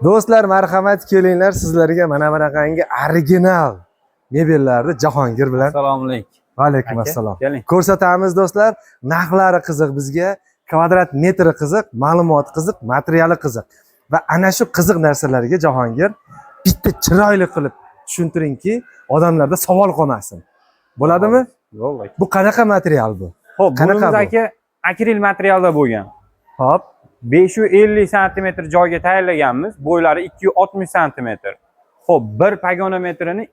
Do'stlar, marhamat kelinglar, sizlarga mana bunaqangi original mebellarni Jahongir bilan. Assalomu alaykum. Va alaykum assalom. Keling. Ko'rsatamiz do'stlar. Narxlari qiziq bizga, kvadrat metri qiziq, ma'lumoti qiziq, materiali qiziq. Va ana shu qiziq narsalarga Jahongir bitta chiroyli qilib tushuntiringki, odamlarda savol qolmasin. Bo'ladimi? Yo'q. Bu qanaqa material bu? Xo'p, Qanaqa bunimiz bu? aka akril materialda bo'lgan. Hop. 550 sm joyga tayyorlaganmiz. Bo'ylari 260 sm. Xo'p, bir pagona metrini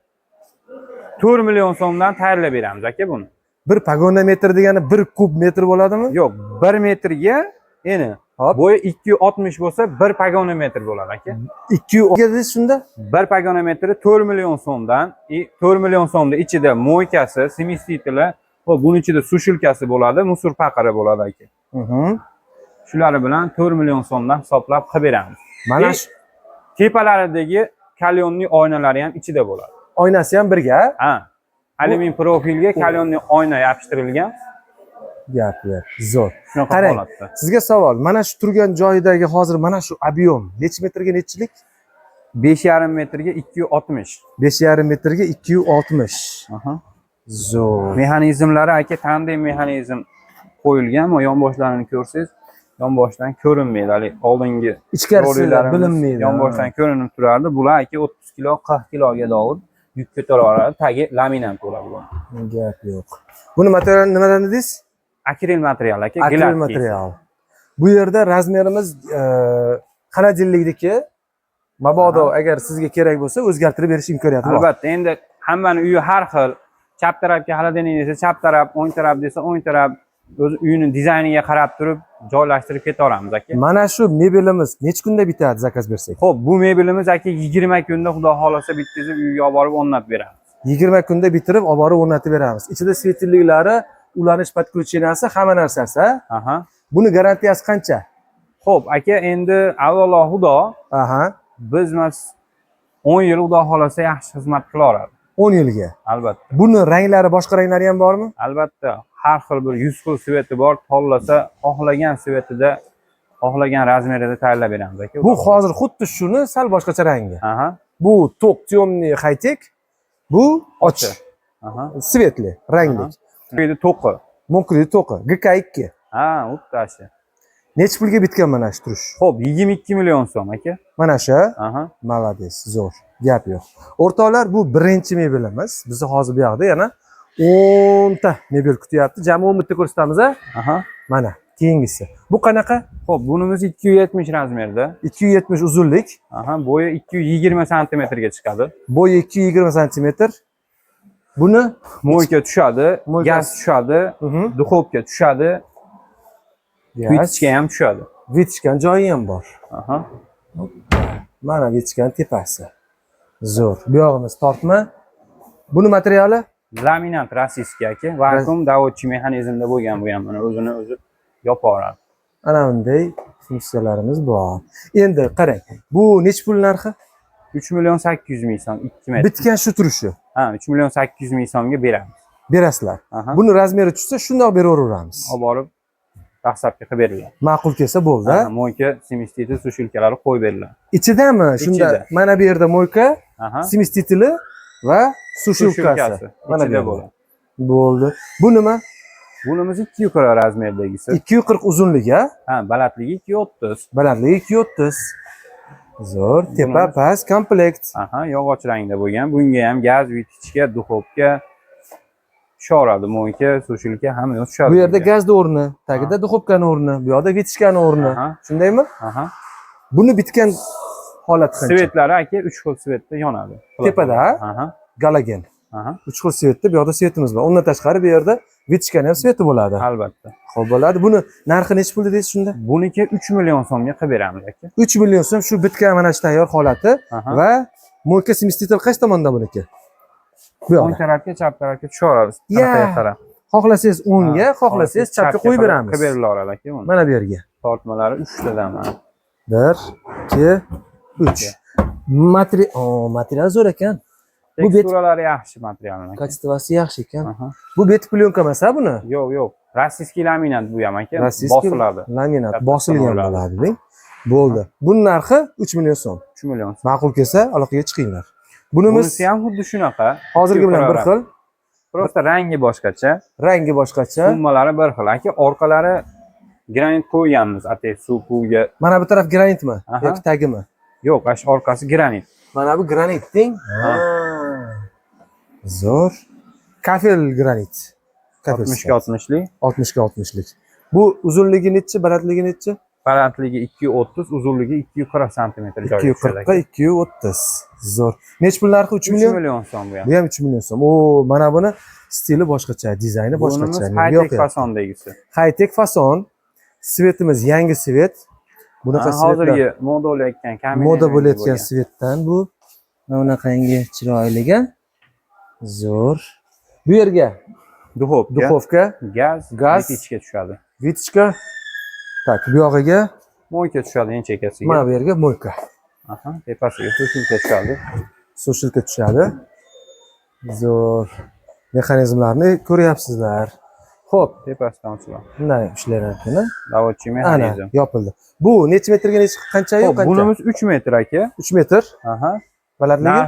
4 million so'mdan tayyorlab beramiz aka buni. Bir pagona metr degani 1 kub metr bo'ladimi? Yo'q, 1 metrga eni bo'yi 260 bo'lsa 1 pagona metr bo'ladi aka. 200 dedingiz shunda? 1 pagona metri 4 million so'mdan, 4 million so'mda ichida mo'ykasi, simistitili, va buning ichida sushilkasi bo'ladi, musor paqiri bo'ladi aka. Shular bilan 4 million so'mdan hisoblab qilib beramiz. Mana shu tepalaridagi kalyonli oynalari ham ichida bo'ladi. oynasi ham birga. Ha. Alyumin profilga kalyonli oyna yopishtirilgan. Gap yo'q. Zo'r. Shunaqa Qarang, holatda. sizga savol. Mana shu turgan joyidagi hozir mana shu ob'yom necha metrga nechilik? 5,5 metrga 260. 5,5 metrga 260. Aha. Zo'r. Mexanizmlari aka tandem mexanizm qo'yilgan, ama yonboshlarini ko'rsangiz, yonboshdan ko'rinmaydi. Hali oldingi Ichkarisilar bilinmaydi. Yonboshdan ko'rinib turardi. Bular aka 30 kilo, 40 kiloga davr yuk ko'tara oladi. Tagi laminat bo'ladi bu. Gap yo'q. Buni material nimadan dedingiz? Akril material aka, Akril material. Bu yerda razmerimiz xolodilnikniki. Mabodo agar sizga kerak bo'lsa o'zgartirib berish imkoniyati bor. Albatta, endi hammaning uyi har xil. Chap tarafga xolodilnik desa chap taraf, o'ng taraf desa o'ng taraf, o'z uyining dizayniga qarab turib joylashtirib ketaveramiz aka. Mana shu mebelimiz necha kunda bitadi zakaz bersak? Xo'p, bu mebelimiz aka 20 kunda xudo xolasa bitkazib uyga olib borib o'rnatib beramiz. 20 kunda bitirib olib borib o'rnatib beramiz. Ichida svetilliklari, ulanish podключенияsi, hamma narsasi. Aha. Buni garantiyasi qancha? Xo'p, aka endi avvalo xudo Aha. biz 10 yil xudo xolasa yaxshi xizmat qilaveradi. 10 yilga. Albatta. Buni ranglari, boshqa ranglari ham bormi? Albatta, har xil bir 100 xil sveti bor. Tanlasa, xohlagan svetida, xohlagan razmerida tayyorlab beramiz aka. Bu hozir xuddi shuni sal boshqacha rangi. Aha. Bu to'q темный high-tech. Bu ochiq. Aha. Svetli, rangli. Bu yerda to'qi. Mo'kri to'qi. GK2. Ha, o'tdashi. Necha pulga bitgan mana shu turish? Xo'p, 22 million so'm aka. Mana shu. Aha. Malades, zo'r. Gap yo'q. O'rtoqlar, bu birinchi mebelimiz. Biz hozir bu yoqda yana 10 ta mebel kutyapti. Jami 10 bitta ko'rsatamiz a? Aha. Mana, keyingisi. Bu qanaqa? Xo'p, bunimiz 270 razmerda. 270 uzunlik, Aha, bo'yi 220 santimetrga chiqadi. bo'yi 220 santimetr. Buni Mo'yka tushadi, gaz tushadi, duxovka tushadi, vitishga ham tushadi. vitishgan joyi ham bor. Aha. Mana vitishgan tepasi. Zo'r. Bu yog'imiz tortma. Buni materiali Laminat rossiyskiy aka, vakuum davodchi mexanizmda bo'lgan bu ham mana o'zini o'zi yopaveradi. ana bunday funksiyalarimiz bor. Endi qarang. Bu nech pul narxi? 3 million 800 ming so'm 2 metr. Bitgan shu turishi. Ha, 3 million 800 ming so'mga beramiz. Berasizlar. Aha. Buni razmeri tushsa shundoq beraveramiz. Olib borib dahsabga qilib beriladi. Ma'qul kelsa bo'ldi. Mo'yka, simistiti, sushilkalari qo'yib beriladi. Ichidami? Shunda Ichida. mana bu yerda mo'yka, Aha. simistitili va sushilkasi. Mana bu ichida yerda. bo'ladi. Bo'ldi. Bu nima? Bunimiz 240 razmerdagisi. 240 uzunligi, ha? Ha, balandligi 230. Balandligi 230. Zo'r, tepa, past, komplekt. Aha, yog'och rangda bo'lgan. Bunga ham gaz, vitishga, duxovka tushaveradi. Mo'yka, sushilka hamma tushadi. Bu yerda gazning o'rni, tagida duxovkani o'rni, bu yoqda vitishkani o'rni. Aha. Shundaymi? Aha. Buni bitgan holat qancha? Svetlari aka 3 xil svetda yonadi. Tepada, ha? Aha. Galogen. Aha. 3 xil svetda, bu yoqda svetimiz bor. Undan tashqari bu yerda vitishkani ham sveti bo'ladi. Albatta. Xo'p, bo'ladi. Buni narxi necha pul dedingiz shunda? Buniki 3 million so'mga qilib beramiz aka. 3 million so'm shu bitgan mana shu tayyor holati Aha. va mo'yka simstitel qaysi tomonda buniki? Bu O'ng yoqda. tarafga, chap tarafga tushaveradi. Ya. Taraf. Xohlasangiz o'ngga, xohlasangiz chapga qo'yib beramiz. Qilib berilaveradi aka buni. Mana bu yerga. Tortmalari 3 tadan mana. 1, 2, 3. Material zo'r ekan. Bu bet Teksturalari yaxshi materiallar. kачествоsi yaxshi ekan. Aha. Bu bet plyonka emas, ha buni? Yo'q, yo'q. Rossiyskiy laminat bu ham aka. Rossiyskiy Bosiladi. laminat Katta bosilgan tomonlari. bo'ladi. Bo'ldi. Buning narxi 3 million so'm. 3 million. Ma'qul kelsa, aloqaga chiqinglar. Bunimiz Bunisi ham xuddi shunaqa. hozirgi bilan bir xil, Просто rangi boshqacha, rangi boshqacha. summalari bir xil. Aka, orqalari granit qo'yganmiz, atay suv quvga. Mana bu taraf granitmi Aha. yoki tagimi? Yo'q, ash orqasi granit. Mana bu granit deng. Zo'r. Kafel granit. 60 ga 60lik. 60 ga 60lik. Bu uzunligi necha, balandligi necha? Balandligi 230, uzunligi 240 sm joy. 240 ga 230. Zo'r. Nech pul narxi? 3 3 million? million so'm bu ham. Bu ham 3 million so'm. O, mana buni stili boshqacha, dizayni boshqacha. Bunimiz high-tech fasondagisi. High-tech fason. Svetimiz yangi svet. Bunaqa svetlar. Hozirgi moda bo'layotgan kamin. Moda bo'layotgan svetdan bu. Mana bunaqangi chiroyliga. Zo'r. Bu yerga duxovka, gaz, Gaz. ichga tushadi. vitichka. Tak, bu yog'iga Moyka tushadi eng chekkasiga. mana bu yerga moyka. Aha, tepasiga sushilka tushadi. Sushilka tushadi. Zo'r. Mexanizmlarni ko'ryapsizlar. Xo'p, Tepasidan ochiladi. bunday ishlaylar ekan. Davodchi Ana, mexanizm. yopildi. Bu necha metrga qancha yo'q qancha? Bunimiz 3 metr aka. 3 metr. Aha. Balandligi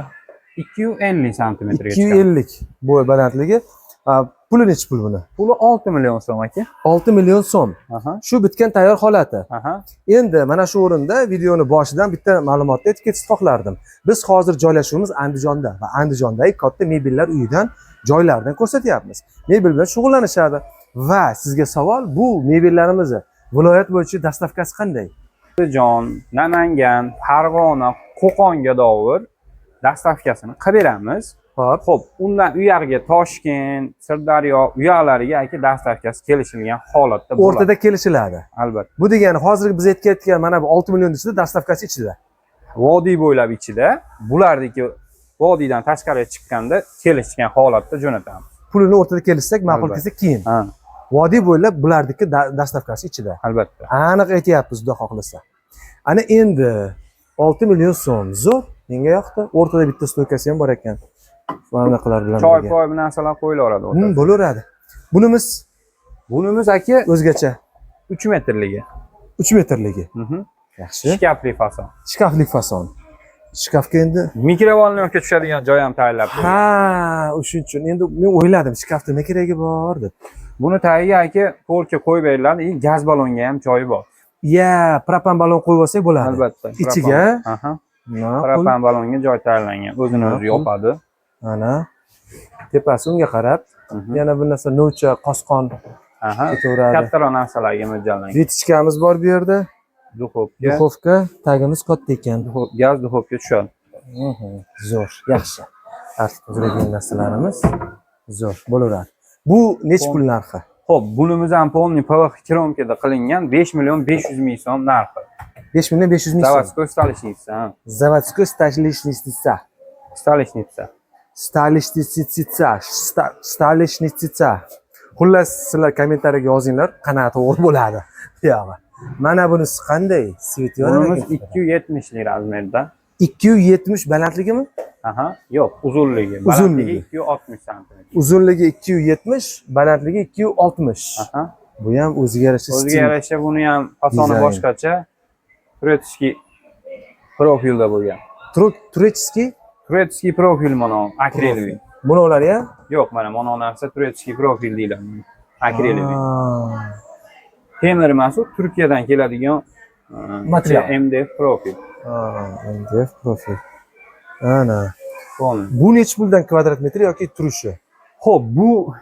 250 santimetrga chiqadi. 250 bu balandligi. Puli necha pul buni? Puli 6 million so'm aka. 6 million so'm. Aha. Shu bitgan tayyor holati. Aha. Endi mana shu o'rinda videoni boshidan bitta ma'lumotni aytib ketishni xohlardim. Biz hozir joylashuvimiz Andijonda va Andijondagi katta mebellar uyidan joylardan ko'rsatyapmiz. Mebel bilan shug'ullanishadi va sizga savol, bu mebellarimizni viloyat bo'yicha dastavkasi qanday? Andijon, Namangan, Farg'ona, Qo'qonga dovur dastavkasini qilib beramiz. Xo'p, undan u yerga Toshkent, Sirdaryo, u yerlarga aka dastavkasi kelishilgan holatda bo'ladi. O'rtada kelishiladi. Albatta. Bu degani hozirgi biz aytayotgan mana bu 6 million ichida dastavkasi ichida. Vodiy bo'ylab ichida, bulardagi vodiydan tashqariga chiqqanda kelishgan holatda jo'natamiz. Pulini o'rtada kelishsak, ma'qul Albatta. kelsa keyin. Ha, Vodiy bo'ylab bulardagi dastavkasi ichida. albatta. Aniq aytyapmiz, xudo xohlasa. Ana endi 6 million so'm. Zo'r, menga yoqdi. O'rtada bitta stoykasi ham bor ekan. Bunaqilar bilan Choy birga. poy narsalar qo'yilaveradi o'rtada. Bo'laveradi. Bunimiz aka o'zgacha 3 metrligi. 3 metrligi. Yaxshi. Shkafli fason. Shkaflik fason. Shkafga endi Mikrovolnovka tushadigan joy ham tayyorlab qo'ygan. ha, o'shuning uchun endi men o'yladim, shkafda nima keragi bor deb. Buni tagiga aka polka qo'yib beriladi, gaz ballonga ham joyi bor. Ya, propan ballon qo'yib olsak bo'ladi. Albatta. Ichiga? Aha. Ma'qul. Propan ballonga joy tayyorlangan. O'zini o'zi yopadi. Ana. Tepasi unga qarab, yana bir narsa novcha, qosqon Aha. ketaveradi. Kattaroq narsalarga mo'ljallangan. Vitichkamiz bor bu yerda. Duxovka, Duxovka, tagimiz katta ekan. gaz duxovka tushadi. Zo'r, yaxshi. Tartibga narsalarimiz zo'r bo'laveradi. Bu nech pul narxi? Xo'p, bunimiz ham polniy PVX kromkada qilingan 5 million 500 ming so'm narxi. 5 million 500 ming so'm. Zavodskoy stolishnica. Заводской столешница. Stolishnica. Stoleshniца. Xullas, sizlar kommentariyaga yozinglar, qanaqa to'g'ri bo'ladi. Yo'q. Mana bunisi qanday? Bunimiz 270 lik razmerda. 270 balandligimi? Aha, yo'q, uzunligi. Uzunligi. 260 sm. Uzunligi 270, balandligi 260. Aha. Bu ham o'ziga yarasha O'ziga yarasha buni ham fasoni Dizayn. boshqacha. Turetskiy profilda bo'lgan. Turetskiy profil mana akriloviy. Buni olar ya? Yo'q, mana narsa Turetskiy profil deyiladi. Akriloviy. Temir emas, u Turkiyadan keladigan Material. MDF profil. MDF profil. Ana. Bo'ldi. Bu nech puldan kvadrat metr yoki turishi? Xo'p, bu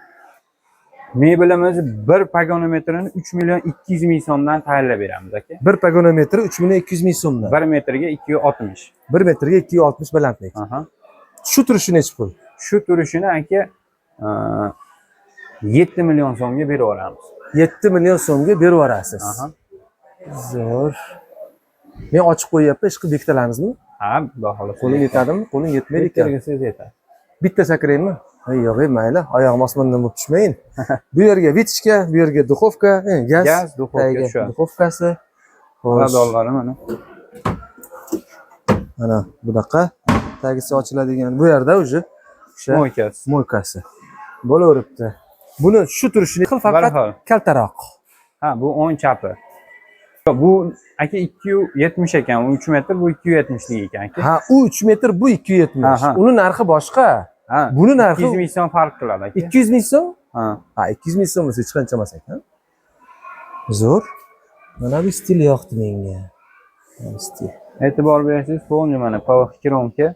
mebelimiz 1 pagonometrini 3 million 200 ming so'mdan tayyorlab beramiz aka. 1 pagonometri 3 million 200 ming so'mdan. 1 metrga 260. 1 metrga 260 balandlik. Aha. Shu turishi nech pul? Shu turishini aka 7 million so'mga berib yuboramiz. 7 million so'mga berib yuborasiz. Aha. Zo'r. Men ochib qo'yapman, ish qilib bekitalamizmi? Ha, xudo xohlasa. Qo'ling yetadimi? Qo'ling yetmaydi ekan. Yetkazsangiz yetadi. Bitta sakraymi? Yo'q, mayli, oyog'im osmondan bo'lib tushmayin. Bu yerga vitichka, bu yerga duxovka, gaz, duxovka tushadi. Duxovkasi. Radollari mana. Mana bunaqa tagisi ochiladigan. Bu yerda o'sha Moykasi. moykasi. Bo'laveribdi. Buni shu turishini xil faqat kaltaroq. Ha, bu o'ng chapi. Bu aka 270 ekan, u 3 metr, bu 270lik ekan aka. Ha, u 3 metr, bu 270. Aha. Uni narxi boshqa. Ha, Buni narxi 200 ming so'm farq qiladi aka. 200 ming so'm? Ha. Ha, 200 ming so'm bo'lsa hech qancha emas ekan. Zo'r. Mana bu stil yoqdi menga. Mana stil. E'tibor bersangiz, polni mana power kromka.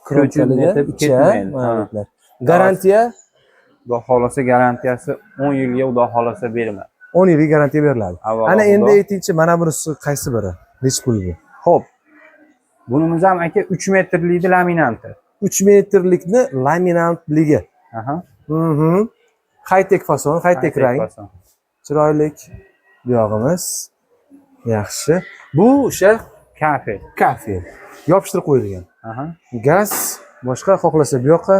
Kromkaliga ketmaydi. Garantiya Xudo xolasa garantiyasi 10 yilga xudo xolasa beriladi. 10 yillik garantiya beriladi. Avvalo Ana endi xudo. aytingchi, mana bunisi qaysi biri? Nech pul bu? Xo'p. Bunimiz ham aka 3 metrlikni laminanti. 3 metrlikni laminantligi. Aha. High-tech fason, high-tech rang. fason. Chiroylik. Bu yog'imiz. Yaxshi. Bu o'sha kafe. Yopishtirib qo'yilgan. Aha. Gaz boshqa xohlasa bu yoqqa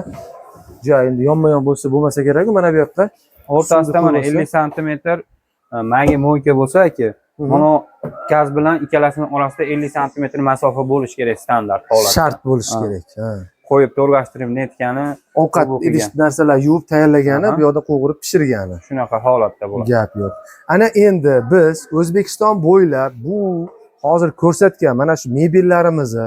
joy endi yonma-yon bo'lsa bo'lmasa kerak, mana bu yoqqa O'rtasida mana 50 sm magi mo'yka bo'lsa aka, mana gaz bilan ikkalasining orasida 50 sm masofa bo'lishi kerak standart holatda. Shart bo'lishi kerak. Ha. Qo'yib to'rgashtirib netgani, Ovqat idish narsalar yuvib tayyorlagani, bu yoqda qo'g'irib pishirgani. shunaqa holatda bo'ladi. Gap yo'q. Ana endi biz O'zbekiston bo'ylab bu hozir ko'rsatgan mana shu mebellarimizni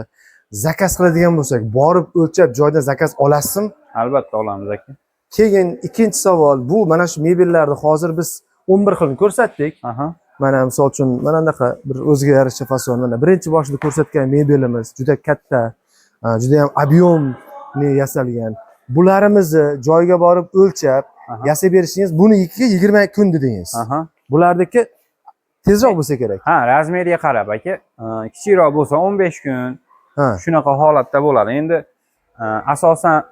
zakaz qiladigan bo'lsak, borib o'lchab joydan zakaz olasizmi? Albatta olamiz aka. Keyin ikkinchi savol, bu mana shu mebellarni hozir biz 11 xilni ko'rsatdik. Aha. Mana misol uchun mana bunaqa bir o'ziga yarasha fason, mana birinchi boshida ko'rsatgan mebelimiz juda katta, juda ham объемli yasalgan. Bularimizni joyiga borib o'lchab, yasab berishingiz bunikiga 20 kun dedingiz. Aha. Bulardagi tezroq bo'lsa kerak. Ha, razmeriga qarab aka, kichikroq bo'lsa 15 kun, shunaqa holatda bo'ladi. Endi asosan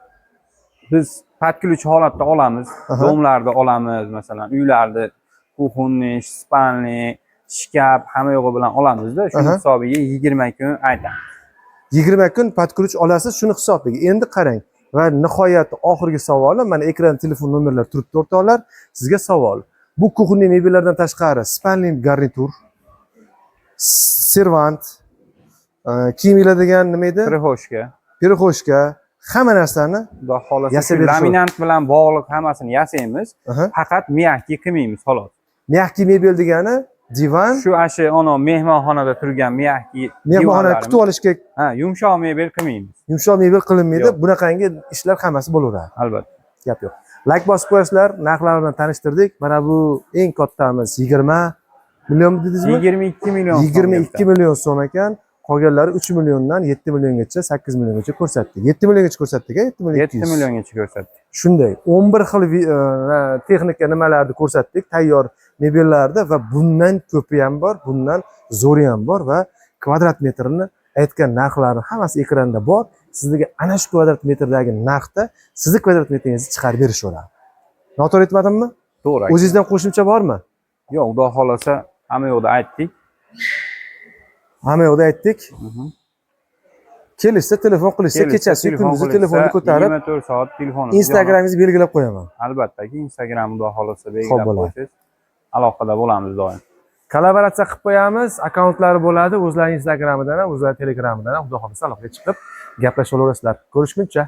biz patkilovchi holatda olamiz, domlarda olamiz, masalan, uylarda kuxunni, spalni, shkaf hamma yo'g'i bilan olamizda, shuni hisobiga 20 kun aytamiz. 20 kun patkilovchi olasiz, shuni hisobiga. Endi qarang, va nihoyat oxirgi savolim, mana ekranda telefon nomerlari turibdi o'rtoqlar, sizga savol. Bu kuxunli mebellardan tashqari spalni garnitur, servant, kiyim iladigan nima edi? Pirixoshka, hamma narsani xudo xolasa laminant bilan bog'liq hammasini yasaymiz. Faqat miyakki qilmaymiz, xolos. Miyakki mebel degani divan. Shu ana mehmonxonada turgan miyakki mehmonxonada kutib olishga, yumshoq mebel qilmaymiz. Yumshoq mebel qilinmaydi. Bunaqangi ishlar hammasi bo'laveradi. Albatta. Gap yo'q. Like bosib qo'yasizlar, narxlar bilan tanishtirdik. Mana bu eng kattamiz 20 million dedingizmi? 22 million. 22 million so'm ekan. Qolganlari 3 milliondan 7 milliongacha, 8 milliongacha ko'rsatdik. 7 milliongacha ko'rsatdik, 7 milliongacha ko'rsatdik. Shunday 11 xil texnika nimalarni ko'rsatdik, tayyor mebellarda va bundan ko'pi ham bor, bundan zo'ri ham bor va kvadrat metrini aytgan narxlarni hammasi ekranda bor. Sizlarga ana shu kvadrat metrdagi narxda sizni kvadrat metringizni chiqarib berishaveradi. Noto'g'ri aytmadimmi? To'g'ri. O'zingizdan qo'shimcha bormi? Yo'q, xudo xolasa hamma yo'qda aytdik. Hamma yo'qda aytdik. Kelishsa telefon qilishsa, kechasi kunduzi telefonni ko'tarib 24 soat telefoningizni Instagramingizni belgilab qo'yaman. Albatta, Instagram xudo xolasa belgilab qo'yasiz. Aloqada bo'lamiz doim. Kollaboratsiya qilib qo'yamiz, akkauntlari bo'ladi, o'zlarining Instagramidan ham, o'zlarining Telegramidan ham xudo xolasa aloqaga chiqib gaplashaverasizlar. Ko'rishguncha